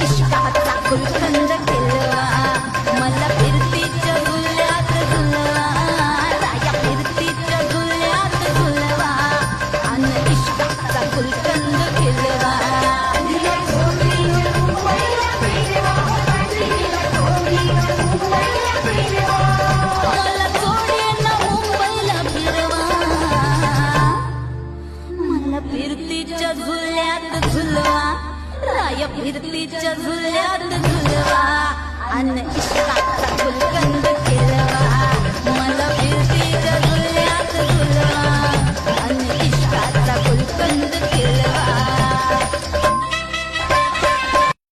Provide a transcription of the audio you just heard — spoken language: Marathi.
इश्काचा गुलकंद केलवा मला फिरतीच्या झुल्यात झुलवा राया फिरतीच्या झुल्यात झुलवा अन इश्काचा गुलकंद केलवा मला सोडेना मुंबईला फिरवा मला फिरतीच्या झुल्यात झुलवा राया फिरतीच्या झुल्यात झुलवा अन इश्काचा गुलकंद